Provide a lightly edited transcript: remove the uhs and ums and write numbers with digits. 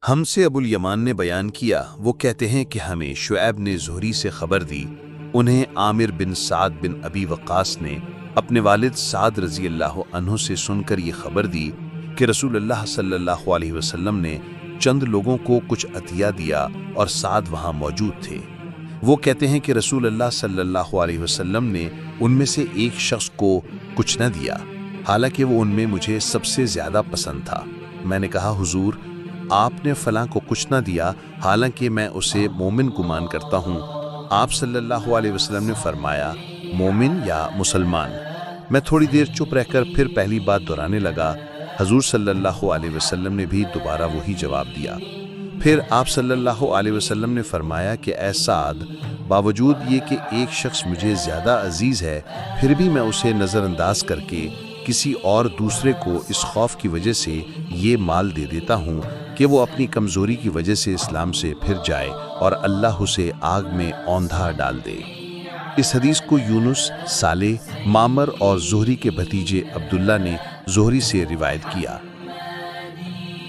ہم سے ابو الیمان نے بیان کیا، وہ کہتے ہیں کہ ہمیں شعیب نے زہری سے خبر دی، انہیں عامر بن سعد بن ابی وقاص نے اپنے والد سعد رضی اللہ عنہ سے سن کر یہ خبر دی کہ رسول اللہ صلی اللہ علیہ وسلم نے چند لوگوں کو کچھ عطیہ دیا اور سعد وہاں موجود تھے۔ وہ کہتے ہیں کہ رسول اللہ صلی اللہ علیہ وسلم نے ان میں سے ایک شخص کو کچھ نہ دیا، حالانکہ وہ ان میں مجھے سب سے زیادہ پسند تھا۔ میں نے کہا، حضور آپ نے فلاں کو کچھ نہ دیا، حالانکہ میں اسے مومن گمان کرتا ہوں۔ آپ صلی اللہ علیہ وسلم نے فرمایا، مومن یا مسلمان؟ میں تھوڑی دیر چپ رہ کر پھر پہلی بات دہرانے لگا۔ حضور صلی اللہ علیہ وسلم نے بھی دوبارہ وہی جواب دیا۔ پھر آپ صلی اللہ علیہ وسلم نے فرمایا کہ اے سعد، باوجود یہ کہ ایک شخص مجھے زیادہ عزیز ہے، پھر بھی میں اسے نظر انداز کر کے کسی اور دوسرے کو اس خوف کی وجہ سے یہ مال دے دیتا ہوں کہ وہ اپنی کمزوری کی وجہ سے اسلام سے پھر جائے اور اللہ اسے آگ میں اوندھا ڈال دے۔ اس حدیث کو یونس، صالح، معمر اور زہری کے بھتیجے عبداللہ نے زہری سے روایت کیا۔